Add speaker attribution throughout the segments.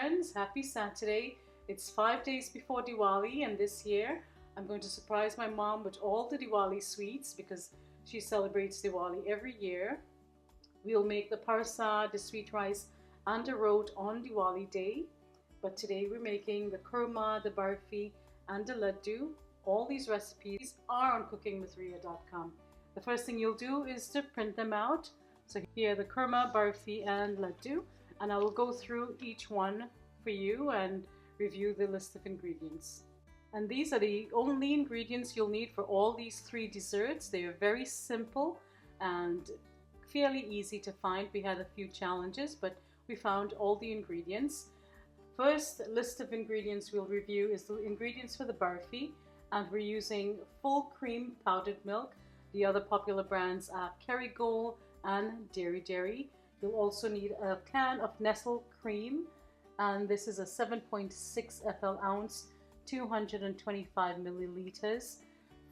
Speaker 1: friends, happy Saturday. It's 5 days before Diwali, and this year I'm going to surprise my mom with all the Diwali sweets because she celebrates Diwali every year. We'll make the parsa, the sweet rice and the road on Diwali day. But today we're making the kurma, the barfi and the laddu. All these recipes are on cookingwithria.com. The first thing you'll do is to print them out. So here are the kurma, barfi and laddu, and I will go through each one for you and review the list of ingredients. And these are the only ingredients you'll need for all these three desserts. They are very simple and fairly easy to find. We had a few challenges, but we found all the ingredients. First list of ingredients we'll review is the ingredients for the barfi, and we're using full cream powdered milk. The other popular brands are Kerrygold and Dairy. You'll also need a can of Nestle cream, and this is a 7.6 FL ounce, 225 milliliters.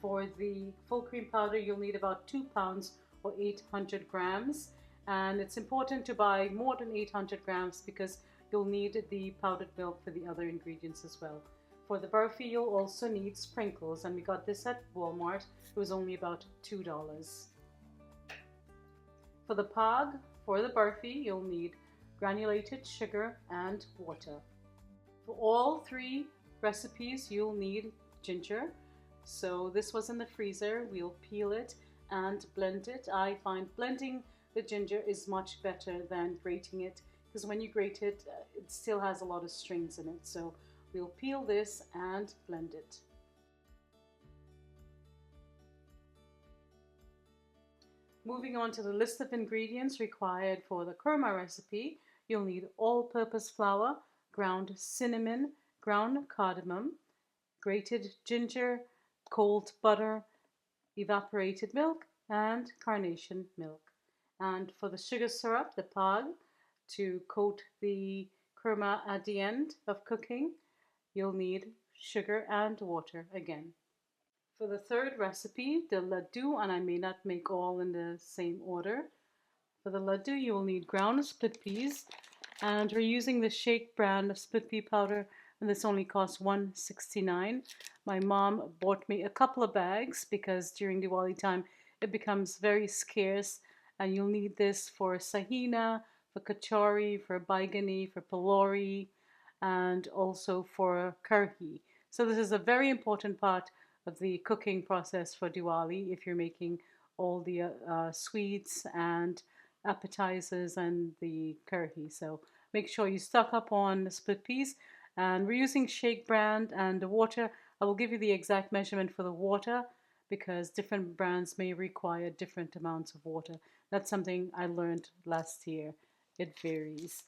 Speaker 1: For the full cream powder, you'll need about 2 pounds or 800 grams. And it's important to buy more than 800 grams because you'll need the powdered milk for the other ingredients as well. For the barfi, you'll also need sprinkles, and we got this at Walmart. It was only about $2. For the pag, for the barfi, you'll need granulated sugar and water. For all three recipes, you'll need ginger. So this was in the freezer. We'll peel it and blend it. I find blending the ginger is much better than grating it, because when you grate it, it still has a lot of strings in it. So we'll peel this and blend it. Moving on to the list of ingredients required for the kurma recipe, you'll need all-purpose flour, ground cinnamon, ground cardamom, grated ginger, cold butter, evaporated milk, and carnation milk. And for the sugar syrup, the pag, to coat the kurma at the end of cooking, you'll need sugar and water again. For the third recipe, the laddu, and I may not make all in the same order. For the laddu, you will need ground split peas, and we're using the Shake brand of split pea powder, and this only costs $1.69. My mom bought me a couple of bags because during Diwali time it becomes very scarce, and you'll need this for sahina, for kachori, for baigani, for palori, and also for karhi. So this is a very important part of the cooking process for Diwali if you're making all the sweets and appetizers and the karhi. So make sure you stock up on the split peas, and we're using Shake brand. And the water, I will give you the exact measurement for the water because different brands may require different amounts of water. That's something I learned last year. It varies.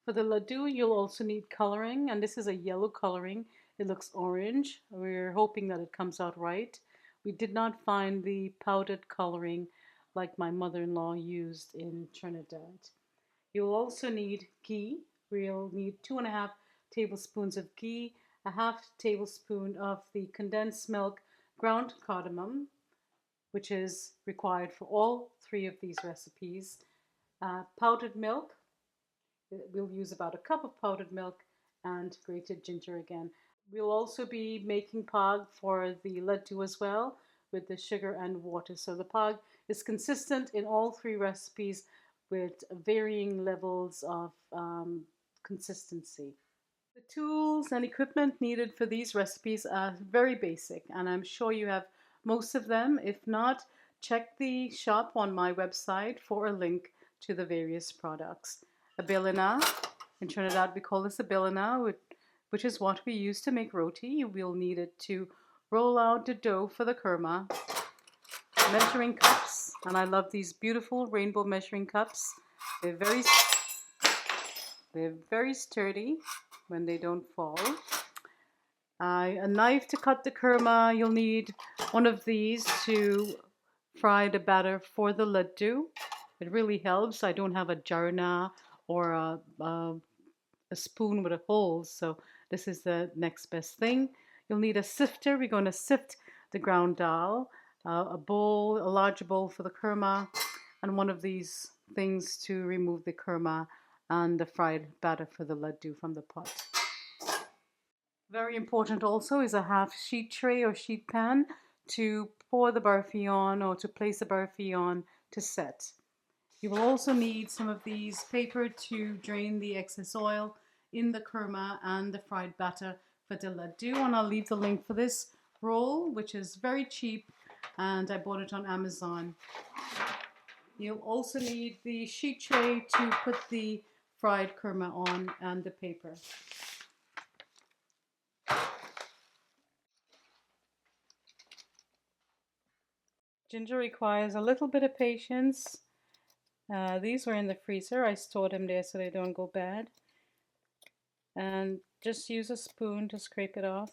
Speaker 1: For the laddu, you'll also need coloring, and this is a yellow coloring. It looks orange. We're hoping that it comes out right. We did not find the powdered coloring like my mother-in-law used in Trinidad. You'll also need ghee. We'll need 2.5 tablespoons of ghee, a half tablespoon of the condensed milk, ground cardamom, which is required for all three of these recipes, powdered milk. We'll use about a cup of powdered milk, and grated ginger again. We'll also be making pag for the laddu as well with the sugar and water. So the pag is consistent in all three recipes with varying levels of consistency. The tools and equipment needed for these recipes are very basic, and I'm sure you have most of them. If not, check the shop on my website for a link to the various products. A bilina, in Trinidad we call this a bilina, which is what we use to make roti. We'll need it to roll out the dough for the kurma. Measuring cups, and I love these beautiful rainbow measuring cups. They're very sturdy when they don't fall. A knife to cut the kurma. You'll need one of these to fry the batter for the laddu. It really helps. I don't have a jarna or a spoon with a hole, so this is the next best thing. You'll need a sifter. We're going to sift the ground dal, a bowl, a large bowl for the kurma, and one of these things to remove the kurma and the fried batter for the laddu from the pot. Very important also is a half sheet tray or sheet pan to pour the barfi on or to place the barfi on to set. You will also need some of these paper to drain the excess oil in the kurma and the fried batter for the laddu, and I'll leave the link for this roll, which is very cheap, and I bought it on Amazon. You'll also need the sheet tray to put the fried kurma on and the paper. Ginger requires a little bit of patience. These were in the freezer. I stored them there so they don't go bad. And just use a spoon to scrape it off.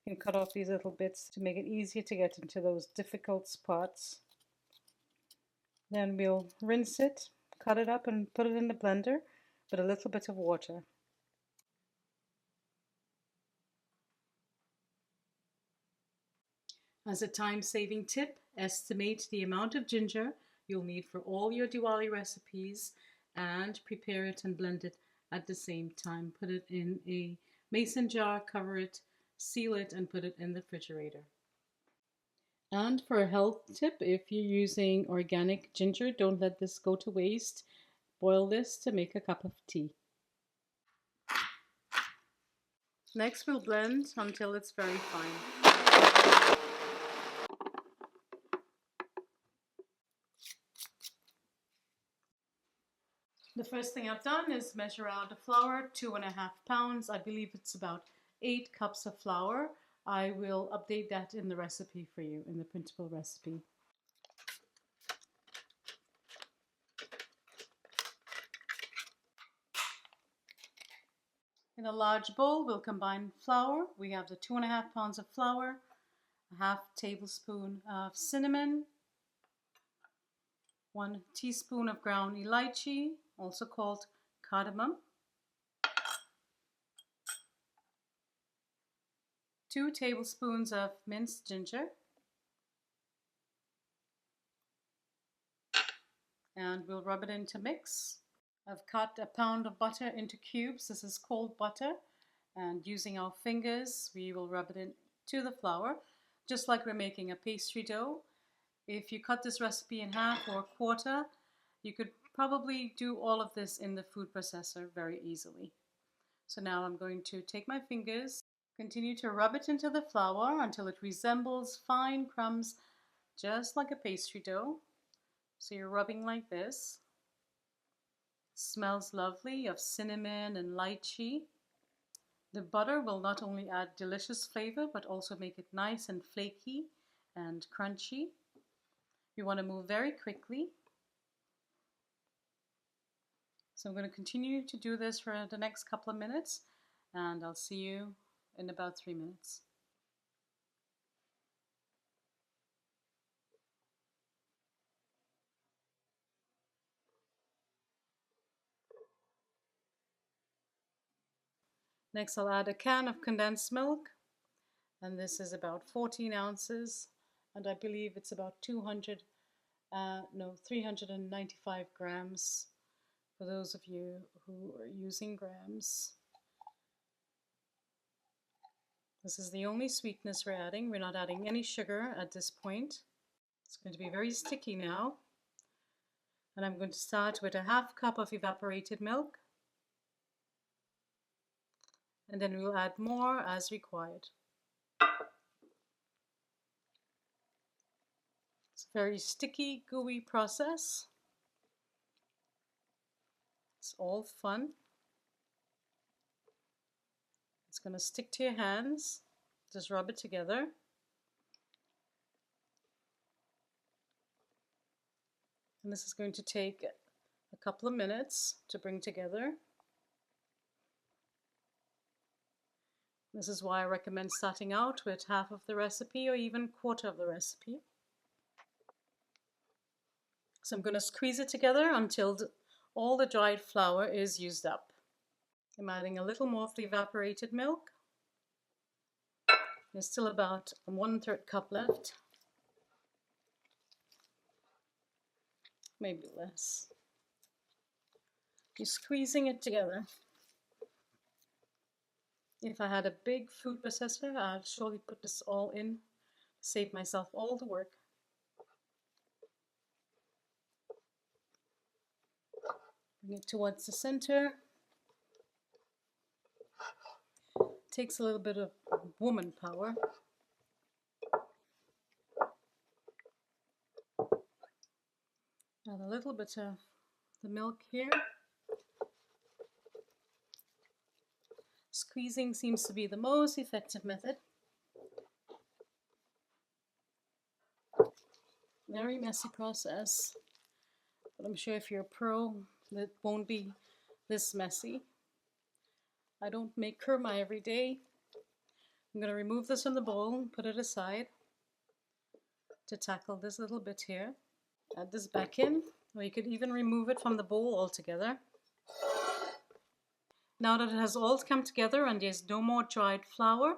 Speaker 1: You can cut off these little bits to make it easier to get into those difficult spots. Then we'll rinse it, cut it up and put it in the blender with a little bit of water. As a time-saving tip, estimate the amount of ginger you'll need for all your Diwali recipes and prepare it and blend it at the same time. Put it in a mason jar, cover it, seal it, and put it in the refrigerator. And for a health tip, if you're using organic ginger, don't let this go to waste. Boil this to make a cup of tea. Next, we'll blend until it's very fine. The first thing I've done is measure out the flour, 2.5 pounds. I believe it's about 8 cups of flour. I will update that in the recipe for you, in the printable recipe. In a large bowl, we'll combine flour. We have the 2.5 pounds of flour, a half tablespoon of cinnamon, 1 teaspoon of ground elaichi, also called cardamom, 2 tablespoons of minced ginger, and we'll rub it into mix. I've cut a pound of butter into cubes. This is cold butter, and using our fingers we will rub it into the flour just like we're making a pastry dough. If you cut this recipe in half or a quarter, you could probably do all of this in the food processor very easily. So now I'm going to take my fingers, continue to rub it into the flour until it resembles fine crumbs, just like a pastry dough. So you're rubbing like this. It smells lovely of cinnamon and lychee. The butter will not only add delicious flavor, but also make it nice and flaky and crunchy. You want to move very quickly. So I'm going to continue to do this for the next couple of minutes, and I'll see you in about 3 minutes. Next I'll add a can of condensed milk, and this is about 14 ounces, and I believe it's about 395 grams for those of you who are using grams. This is the only sweetness we're adding. We're not adding any sugar at this point. It's going to be very sticky now. And I'm going to start with a half cup of evaporated milk. And then we'll add more as required. It's a very sticky, gooey process. It's all fun. It's going to stick to your hands. Just rub it together. And this is going to take a couple of minutes to bring together. This is why I recommend starting out with half of the recipe or even quarter of the recipe. So I'm going to squeeze it together until all the dried flour is used up. I'm adding a little more of the evaporated milk. There's still about 1/3 cup left. Maybe less. You're squeezing it together. If I had a big food processor, I'd surely put this all in, save myself all the work. Bring it towards the center. Takes a little bit of woman power. Add a little bit of the milk here. Squeezing seems to be the most effective method. Very messy process, but I'm sure if you're a pro, it won't be this messy. I don't make kurma every day. I'm going to remove this from the bowl and put it aside to tackle this little bit here. Add this back in, or you could even remove it from the bowl altogether. Now that it has all come together and there's no more dried flour,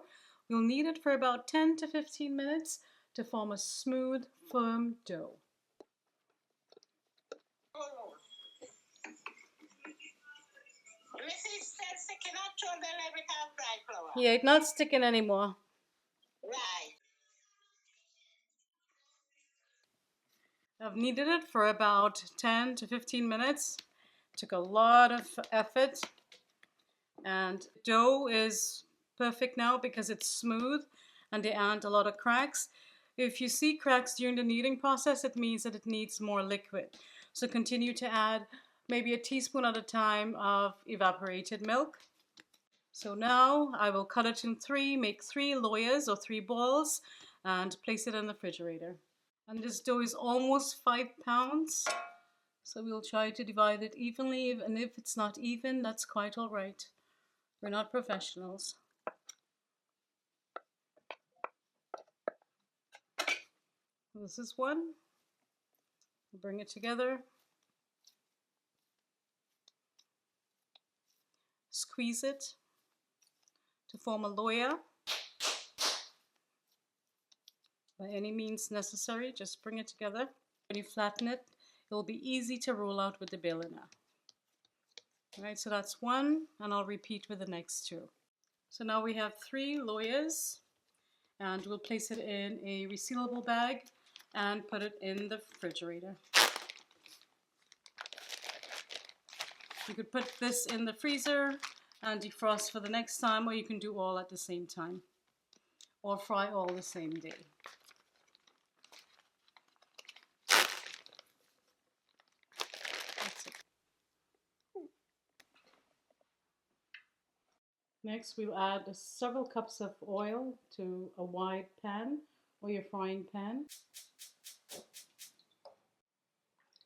Speaker 1: we'll knead it for about 10 to 15 minutes to form a smooth, firm dough. Yeah, it's not sticking anymore. Right. I've kneaded it for about 10 to 15 minutes. Took a lot of effort. And dough is perfect now because it's smooth and there aren't a lot of cracks. If you see cracks during the kneading process, it means that it needs more liquid. So continue to add maybe a teaspoon at a time of evaporated milk. So now I will cut it in three, make 3 loyas or 3 balls and place it in the refrigerator. And this dough is almost 5 pounds. So we'll try to divide it evenly, and if it's not even, that's quite all right. We're not professionals. This is one. Bring it together. Squeeze it to form a loya. By any means necessary, just bring it together. When you flatten it, it will be easy to roll out with the ballerina. Alright, so that's one, and I'll repeat with the next 2. So now we have 3 loyas, and we'll place it in a resealable bag and put it in the refrigerator. You could put this in the freezer and defrost for the next time, or you can do all at the same time, or fry all the same day. That's it. Next, we'll add several cups of oil to a wide pan or your frying pan.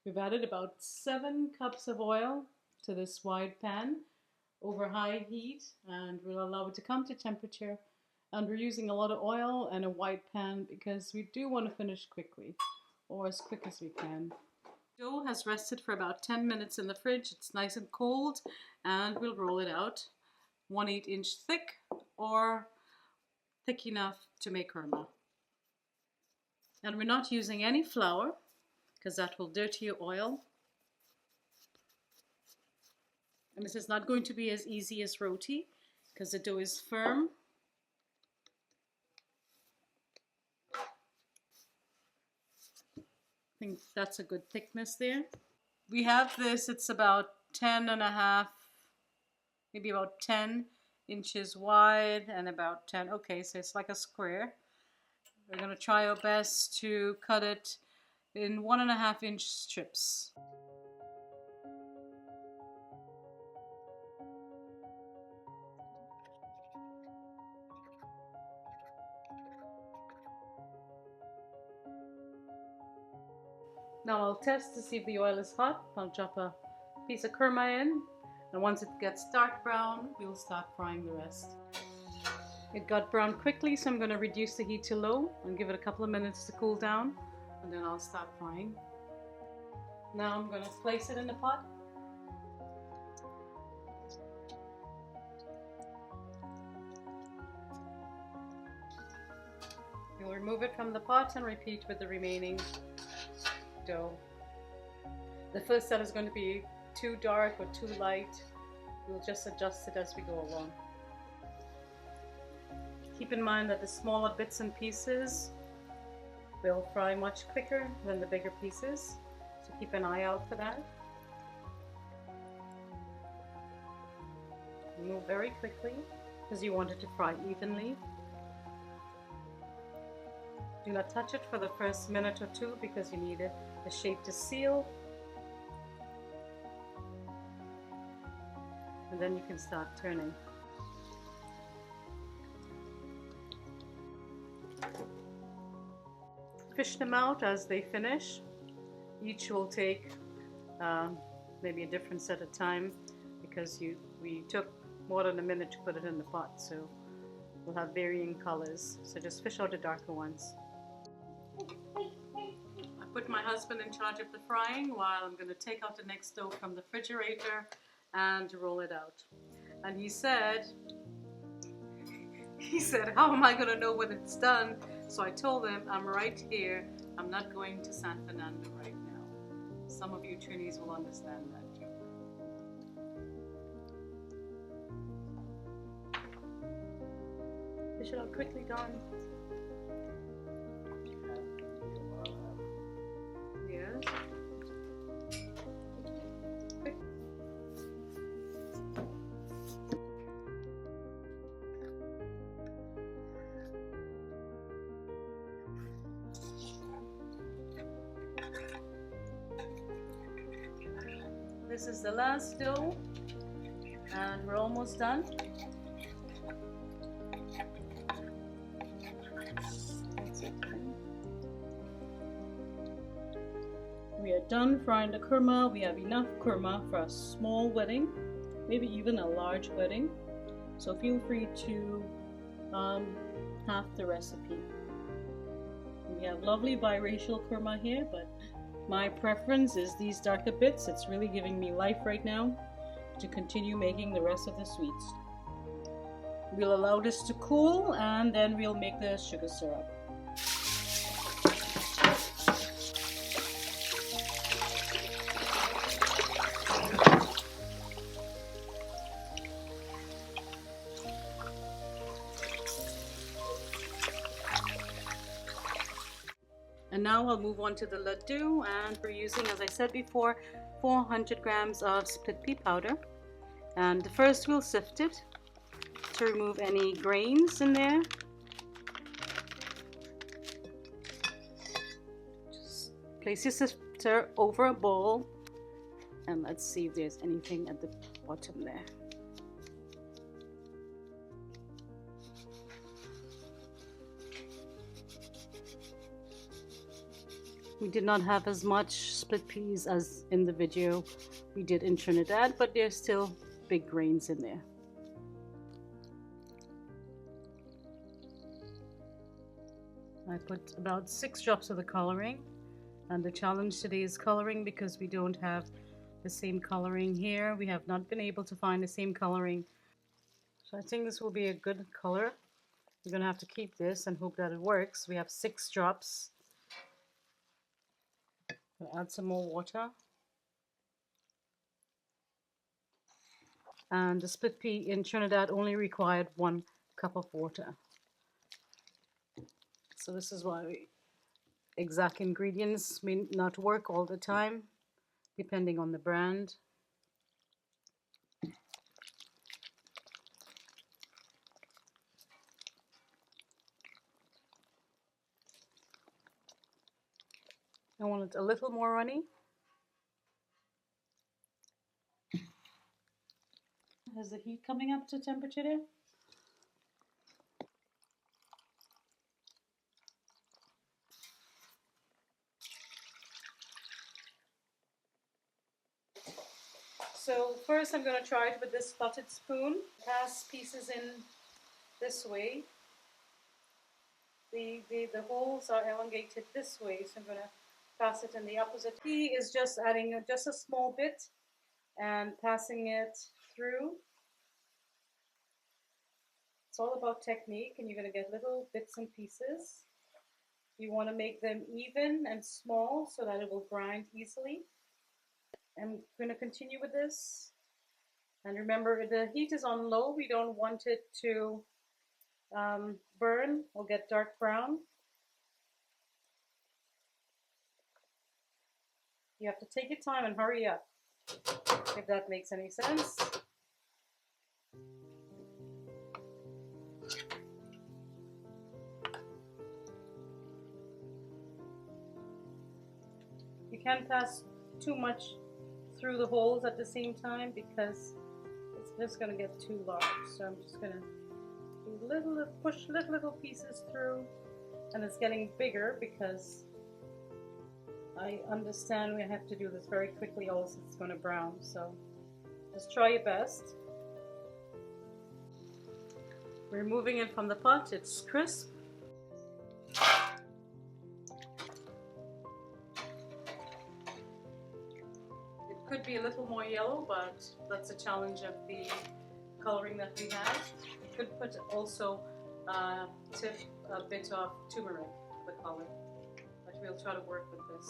Speaker 1: We've added about 7 cups of oil to this wide pan over high heat, and we'll allow it to come to temperature. And we're using a lot of oil and a wide pan because we do want to finish quickly, or as quick as we can. Dough has rested for about 10 minutes in the fridge. It's nice and cold, and we'll roll it out. 1/8 inch thick, or thick enough to make kurma. And we're not using any flour because that will dirty your oil. And this is not going to be as easy as roti because the dough is firm. I think that's a good thickness there. We have this, it's about 10.5, maybe about 10 inches wide and about 10, okay, so it's like a square. We're going to try our best to cut it in 1.5 inch strips. Now I'll test to see if the oil is hot. I'll drop a piece of kurma in, and once it gets dark brown, we'll start frying the rest. It got brown quickly, so I'm going to reduce the heat to low and give it a couple of minutes to cool down, and then I'll start frying. Now I'm going to place it in the pot. We'll remove it from the pot and repeat with the remaining dough. The first set is going to be too dark or too light. We'll just adjust it as we go along. Keep in mind that the smaller bits and pieces will fry much quicker than the bigger pieces, so keep an eye out for that. Move very quickly because you want it to fry evenly. Do not touch it for the first minute or two because you need the shape to seal. And then you can start turning. Fish them out as they finish. Each will take maybe a different set of time because we took more than a minute to put it in the pot, so we'll have varying colors. So just fish out the darker ones. I put my husband in charge of the frying while I'm going to take out the next dough from the refrigerator and roll it out. And he said, how am I going to know when it's done? So I told him, I'm right here. I'm not going to San Fernando right now. Some of you Trinis will understand that joke. Fish it out quickly, Don. Yes. Quick. This is the last dough, and we're almost done. We are done frying the kurma. We have enough kurma for a small wedding, maybe even a large wedding. So feel free to half the recipe. We have lovely biracial kurma here, but my preference is these darker bits. It's really giving me life right now to continue making the rest of the sweets. We'll allow this to cool and then we'll make the sugar syrup. And now I'll move on to the ladoo, and we're using, as I said before, 400 grams of split pea powder. And first we'll sift it to remove any grains in there. Just place your sifter over a bowl and let's see if there's anything at the bottom there. We did not have as much split peas as in the video we did in Trinidad, but there's still big grains in there. I put about 6 drops of the coloring, and the challenge today is coloring because we don't have the same coloring here. We have not been able to find the same coloring. So I think this will be a good color. We're going to have to keep this and hope that it works. We have 6 drops. I'll add some more water. And the split pea in Trinidad only required 1 cup of water. So this is why exact ingredients may not work all the time, depending on the brand. I want it a little more runny. Is the heat coming up to temperature there? So first I'm going to try it with this buttered spoon. Pass pieces in this way. The holes are elongated this way, so I'm going to pass it in the opposite. He is just adding just a small bit and passing it through. It's all about technique, and you're going to get little bits and pieces. You want to make them even and small so that it will grind easily. I'm going to continue with this. And remember, the heat is on low. We don't want it to burn or get dark brown. You have to take your time and hurry up, if that makes any sense. You can't pass too much through the holes at the same time because it's just going to get too large. So I'm just going to do push little pieces through, and it's getting bigger because I understand we have to do this very quickly, also it's going to brown, so just try your best. Removing it from the pot, it's crisp. It could be a little more yellow, but that's a challenge of the coloring that we have. You could put also tip a bit of turmeric for the color, but we'll try to work with this.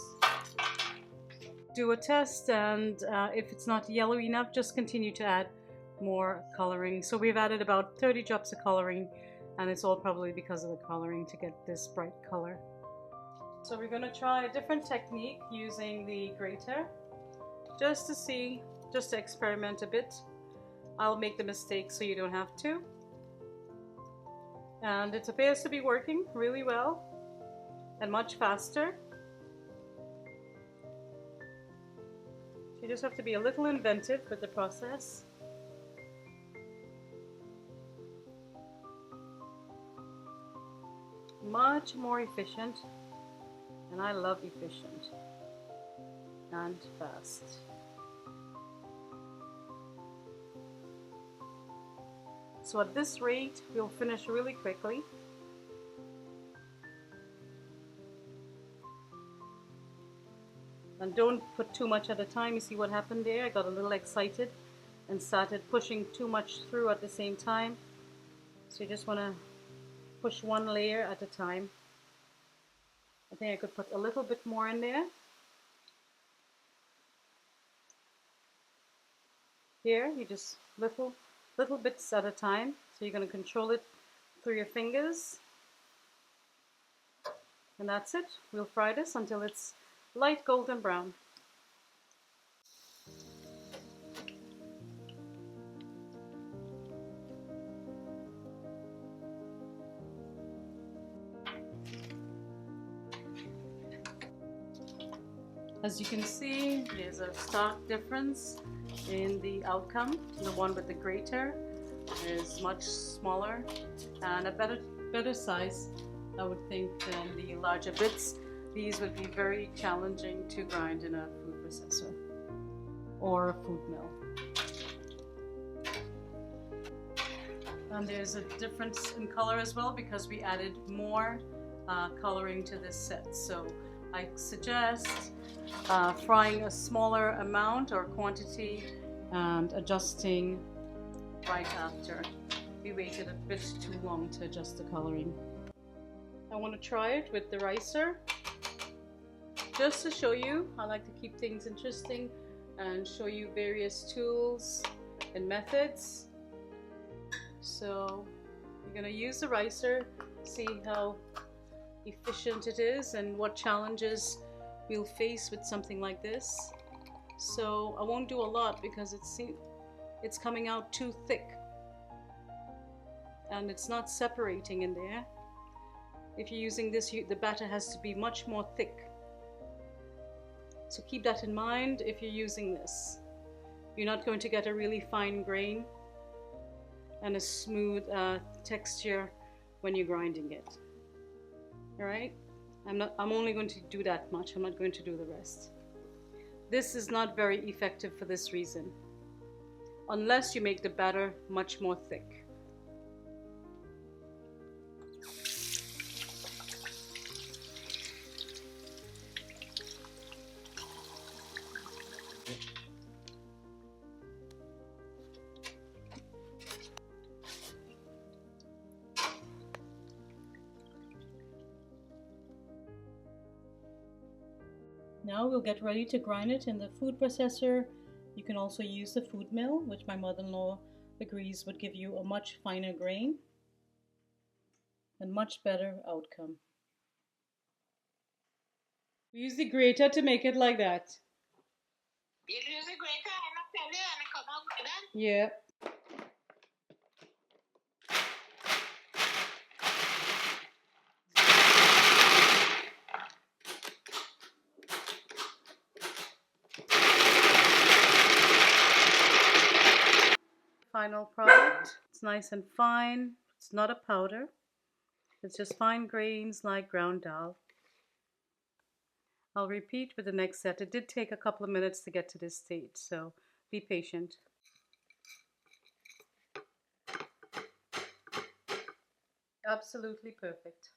Speaker 1: Do a test, and if it's not yellow enough, just continue to add more coloring. So we've added about 30 drops of coloring, and it's all probably because of the coloring to get this bright color. So we're going to try a different technique using the grater, just to see, just to experiment a bit. I'll make the mistake so you don't have to. And it appears to be working really well and much faster. You just have to be a little inventive with the process. Much more efficient, and I love efficient and fast. So at this rate, we'll finish really quickly. And don't put too much at a time. You see what happened there? I got a little excited and started pushing too much through at the same time. So you just want to push one layer at a time. I think I could put a little bit more in there. Here, you just little bits at a time. So you're going to control it through your fingers. And that's it. We'll fry this until it's light golden brown. As you can see, there's a stark difference in the outcome. The one with the grater is much smaller and a better size, I would think, than the larger bits. These would be very challenging to grind in a food processor or a food mill. And there's a difference in color as well because we added more coloring to this set. So I suggest frying a smaller amount or quantity and adjusting right after. We waited a bit too long to adjust the coloring. I want to try it with the ricer. Just to show you, I like to keep things interesting and show you various tools and methods. So you're going to use the ricer, see how efficient it is and what challenges we'll face with something like this. So I won't do a lot because it's coming out too thick and it's not separating in there. If you're using this, the batter has to be much more thick. So keep that in mind if you're using this. You're not going to get a really fine grain and a smooth texture when you're grinding it. All right? I'm only going to do that much. I'm not going to do the rest. This is not very effective for this reason, unless you make the batter much more thick. Now we'll get ready to grind it in the food processor. You can also use the food mill, which my mother-in-law agrees would give you a much finer grain and much better outcome. We use the grater to make it like that. You use the grater and come out with that? Yeah. Final product. It's nice and fine. It's not a powder. It's just fine grains like ground dal. I'll repeat with the next set. It did take a couple of minutes to get to this stage, so be patient. Absolutely perfect.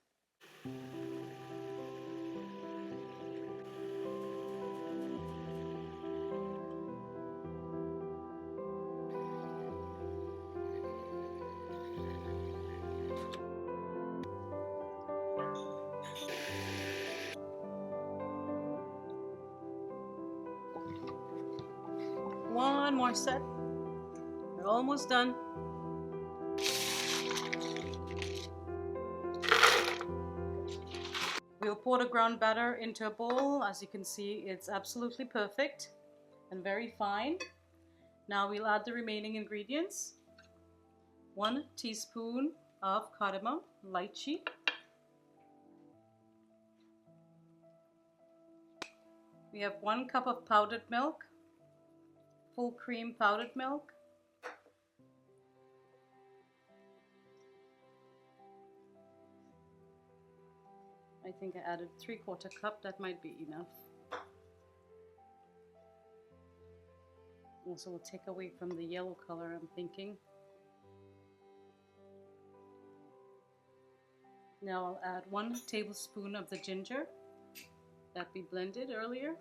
Speaker 1: One more set. We're almost done. We'll pour the ground batter into a bowl. As you can see, it's absolutely perfect and very fine. Now we'll add the remaining ingredients. 1 teaspoon of cardamom, lychee. We have 1 cup of powdered milk, full cream powdered milk. I think I added 3/4 cup, that might be enough. Also will take away from the yellow color, I'm thinking. Now I'll add 1 tablespoon of the ginger that we blended earlier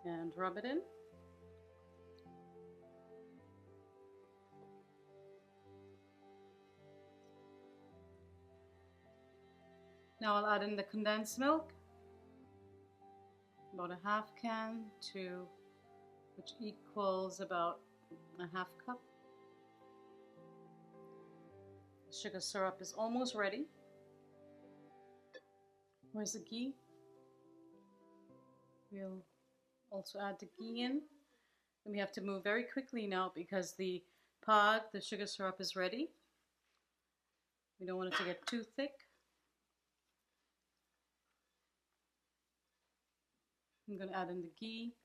Speaker 1: and rub it in. Now I'll add in the condensed milk, about a half can, which equals about a half cup. The sugar syrup is almost ready. Where's the ghee? We'll also add the ghee in. And we have to move very quickly now because the sugar syrup is ready. We don't want it to get too thick. I'm going to add in the ghee.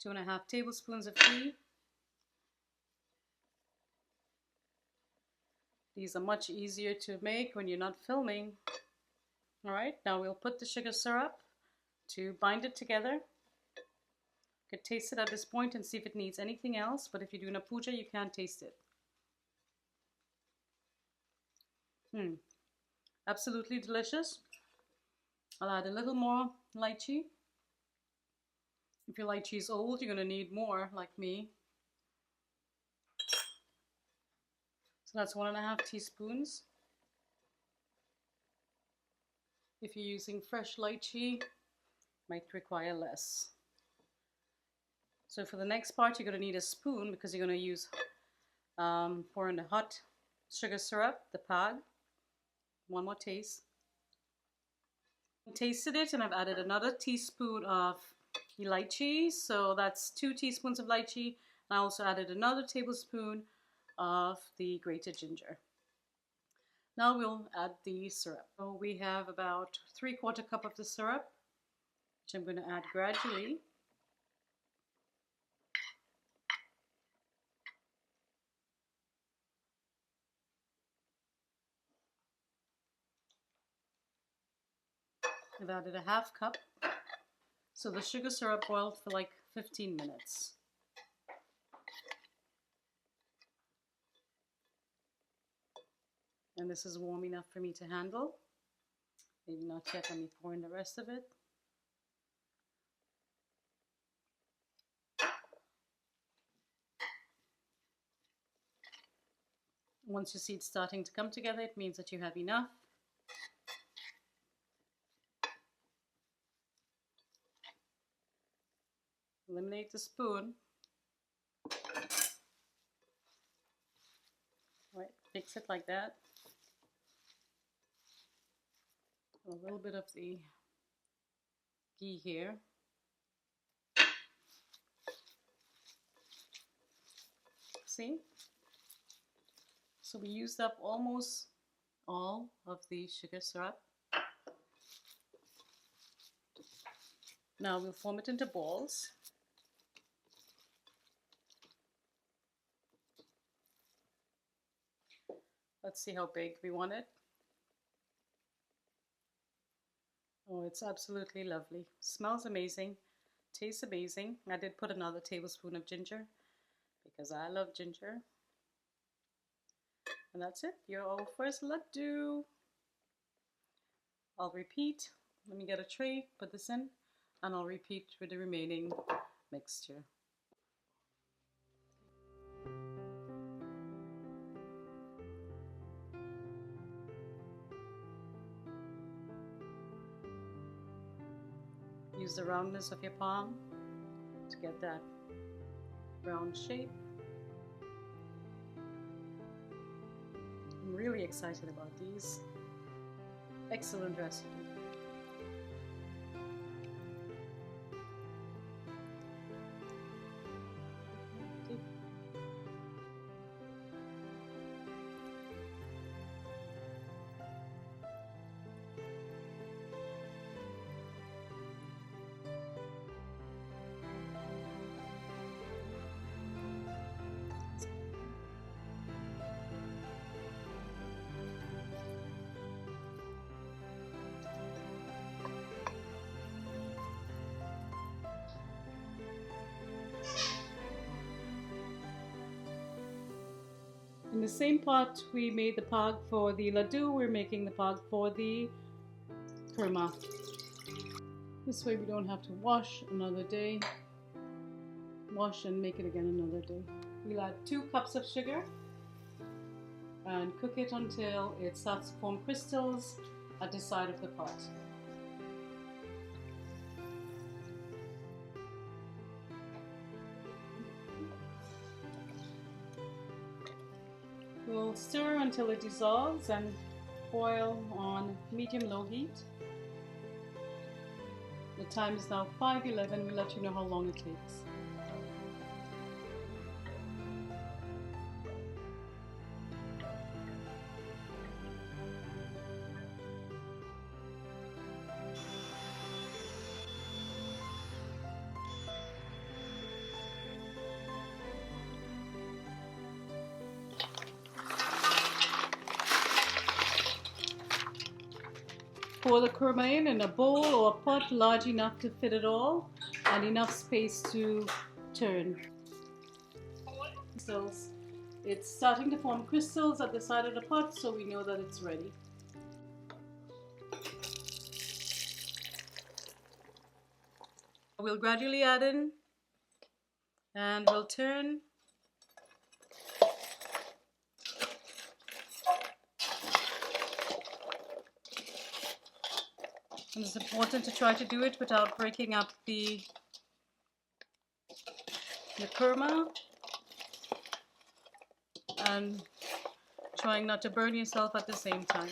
Speaker 1: 2.5 tablespoons of ghee. These are much easier to make when you're not filming. Alright, now we'll put the sugar syrup to bind it together. You can taste it at this point and see if it needs anything else, but if you're doing a puja, you can't taste it. Absolutely delicious. I'll add a little more lychee. If your lychee is old, you're going to need more, like me. So that's 1.5 teaspoons. If you're using fresh lychee, might require less. So for the next part, you're going to need a spoon because you're going to use pour in the hot sugar syrup, the pag. One more taste. Tasted it, and I've added another teaspoon of lychee, so that's 2 teaspoons of lychee. I also added another tablespoon of the grated ginger. Now we'll add the syrup. So we have about 3/4 cup of the syrup, which I'm going to add gradually. I've added a half cup. So the sugar syrup boiled for like 15 minutes. And this is warm enough for me to handle. Maybe not yet, let me pour in the rest of it. Once you see it starting to come together, it means that you have enough. eliminate the spoon. Right, fix it like that. A little bit of the ghee here. See? So we used up almost all of the sugar syrup. Now we'll form it into balls. Let's see how big we want it. Oh, it's absolutely lovely. Smells amazing. Tastes amazing. I did put another tablespoon of ginger because I love ginger. And that's it. Your first ladoo. I'll repeat. Let me get a tray, put this in, and I'll repeat with the remaining mixture. Use the roundness of your palm to get that round shape. I'm really excited about these. Excellent recipe. In the same pot we made the pak for the ladoo, we're making the pak for the kurma. This way we don't have to wash another day. Wash and make it again another day. We'll add 2 cups of sugar and cook it until it starts to form crystals at the side of the pot. We'll stir until it dissolves and boil on medium-low heat. The time is now 5:11. We'll let you know how long it takes. Pour the kurma in a bowl or a pot large enough to fit it all and enough space to turn. So it's starting to form crystals at the side of the pot, so we know that it's ready. We'll gradually add in and we'll turn. And it's important to try to do it without breaking up the kurma and trying not to burn yourself at the same time.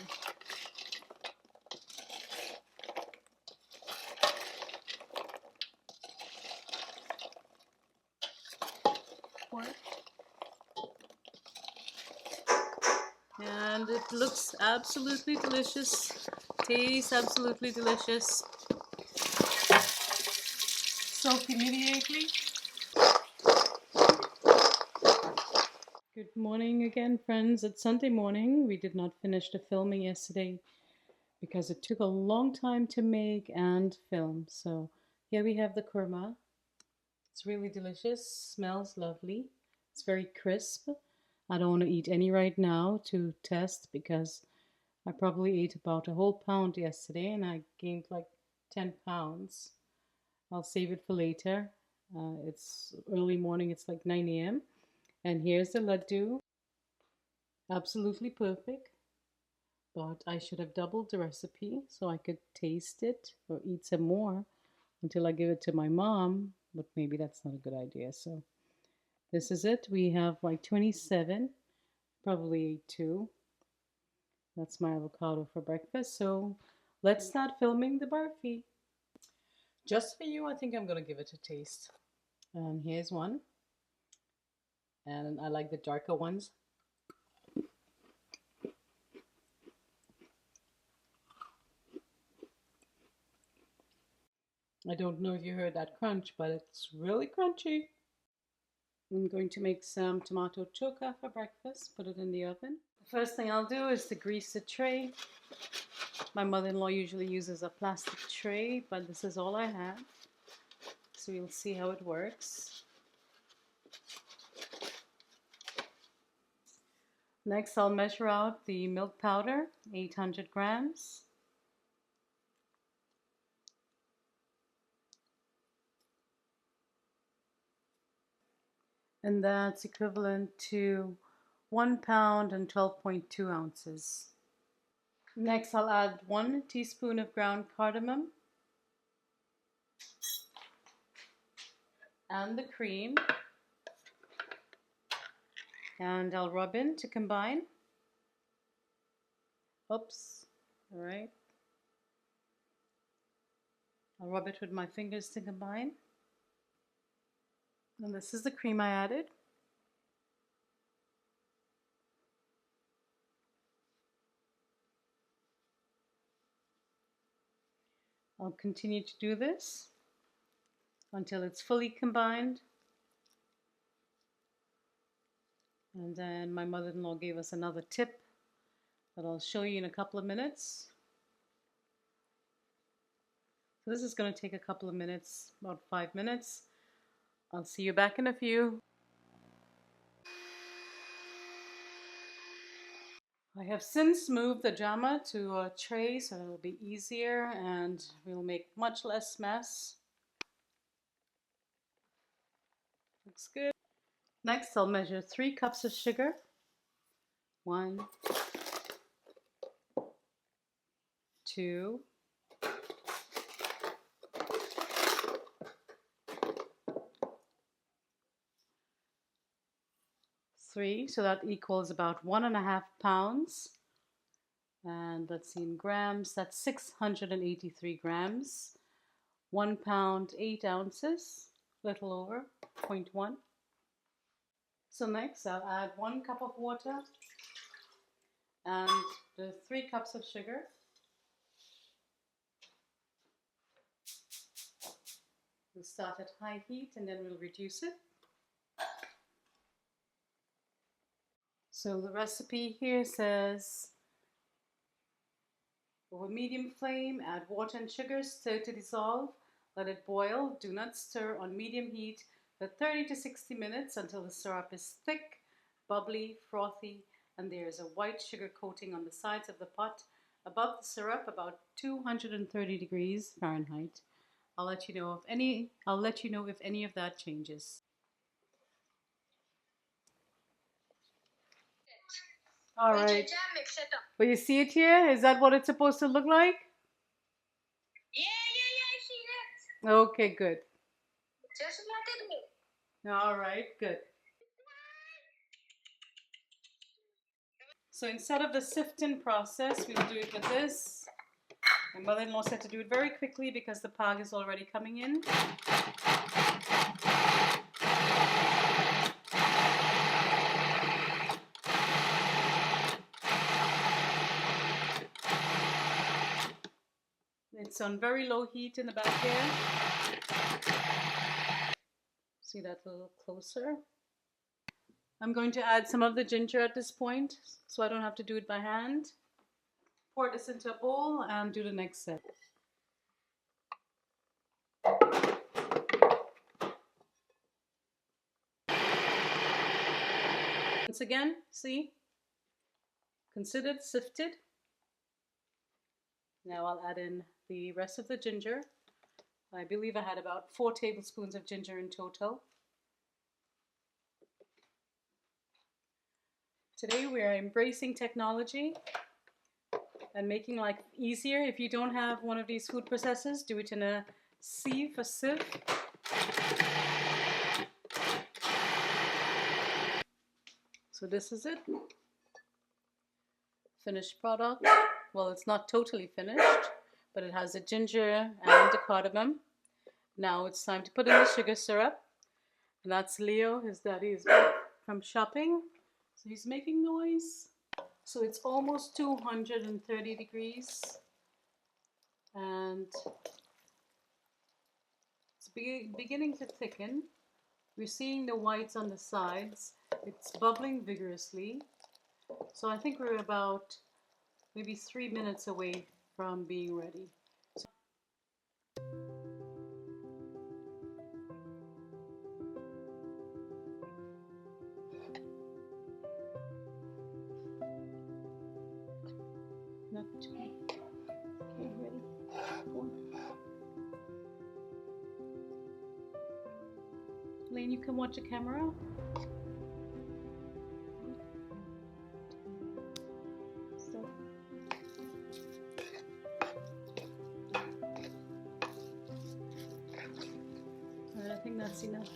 Speaker 1: And it looks absolutely delicious. Tastes absolutely delicious. Soaked immediately. Good morning again, friends. It's Sunday morning. We did not finish the filming yesterday because it took a long time to make and film. So here we have the kurma. It's really delicious. Smells lovely. It's very crisp. I don't want to eat any right now to test because I probably ate about a whole pound yesterday and I gained like 10 pounds. I'll save it for later. It's early morning, it's like 9 a.m. And here's the ladoo. Absolutely perfect. But I should have doubled the recipe so I could taste it or eat some more until I give it to my mom but maybe that's not a good idea. So this is it. We have like 27, probably 2. That's my avocado for breakfast. So let's start filming the barfi. Just for you, I think I'm going to give it a taste. And here's one. And I like the darker ones. I don't know if you heard that crunch, but it's really crunchy. I'm going to make some tomato choka for breakfast, put it in the oven. The first thing I'll do is to grease the tray. My mother-in-law usually uses a plastic tray, but this is all I have. So you'll see how it works. Next, I'll measure out the milk powder, 800 grams. And that's equivalent to 1 pound and 12.2 ounces. Next, I'll add 1 teaspoon of ground cardamom and the cream, and I'll rub in to combine. Oops, all right. I'll rub it with my fingers to combine. And this is the cream I added. I'll continue to do this until it's fully combined. And then my mother-in-law gave us another tip that I'll show you in a couple of minutes. So this is going to take a couple of minutes, about 5 minutes. I'll see you back in a few. I have since moved the jama to a tray so it'll be easier and we'll make much less mess. Looks good. Next, I'll measure 3 cups of sugar. 1, 2, 3, so that equals about 1.5 pounds. And let's see in grams, that's 683 grams. 1 pound, 8 ounces, little over, 0.1. So next I'll add 1 cup of water and the 3 cups of sugar. We'll start at high heat and then we'll reduce it. So the recipe here says, over medium flame, add water and sugar, stir to dissolve, let it boil, do not stir on medium heat for 30 to 60 minutes until the syrup is thick, bubbly, frothy, and there is a white sugar coating on the sides of the pot. Above the syrup, about 230 degrees Fahrenheit. I'll let you know if any of that changes. All right. But you see it here? Is that what it's supposed to look like?
Speaker 2: Yeah, I see that.
Speaker 1: Okay, good.
Speaker 2: Just let it go.
Speaker 1: All right, good. So instead of the sifting process, we'll do it with this. My mother-in-law said to do it very quickly because the pag is already coming in. It's on very low heat in the back here. See that a little closer? I'm going to add some of the ginger at this point so I don't have to do it by hand. Pour this into a bowl and do the next step. Once again, see? Considered, sifted. Now I'll add in the rest of the ginger. I believe I had about 4 tablespoons of ginger in total. Today we are embracing technology and making life easier. If you don't have one of these food processors, do it in a sieve, a sieve. So this is it. Finished product. Well, it's not totally finished, but it has the ginger and the cardamom. Now it's time to put in the sugar syrup. And that's Leo. His daddy is back from shopping, so he's making noise. So it's almost 230 degrees, and it's beginning to thicken. We're seeing the whites on the sides. It's bubbling vigorously. So I think we're about maybe 3 minutes away from being ready. Not too okay, ready. Lane, you can watch the camera. So. I think that's enough.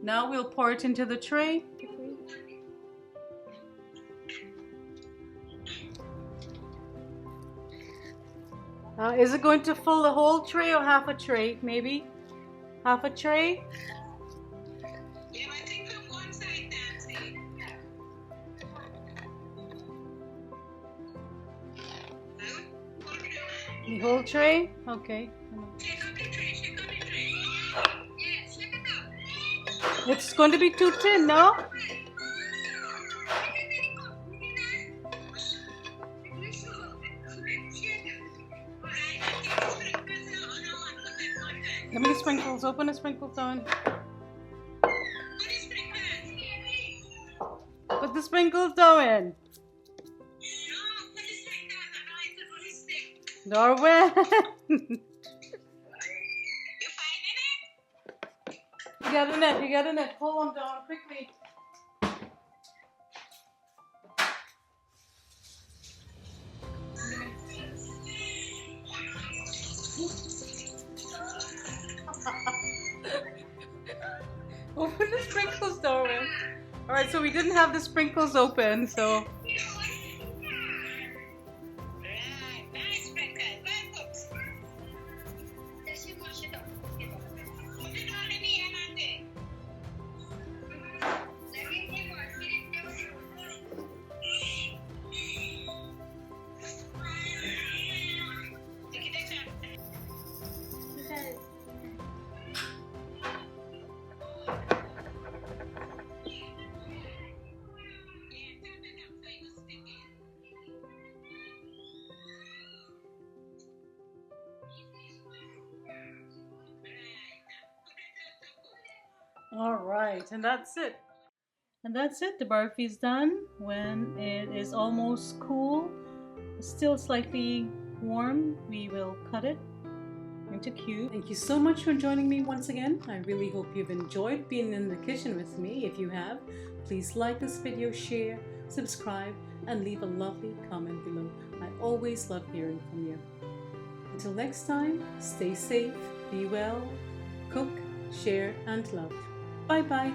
Speaker 1: Now we'll pour it into the tray. Is it going to fill the whole tray or half a tray? Maybe half a tray.
Speaker 2: Yeah, I think from one side, Nancy.
Speaker 1: The whole tray? Okay.
Speaker 2: Shake up the tray, shake up the tray. Yeah, shake it up.
Speaker 1: It's going to be too thin, no? Give me the sprinkles. Open the sprinkles on. Put the sprinkles on. Darwin. You got a net. You got a net. Pull them down quickly. Open the sprinkles, Darwin. Alright, so we didn't have the sprinkles open, so. Alright, and that's it. And that's it. The barfi is done. When it is almost cool, still slightly warm, we will cut it into cubes. Thank you so much for joining me once again. I really hope you've enjoyed being in the kitchen with me. If you have, please like this video, share, subscribe, and leave a lovely comment below. I always love hearing from you. Until next time, stay safe, be well, cook, share, and love. Bye bye.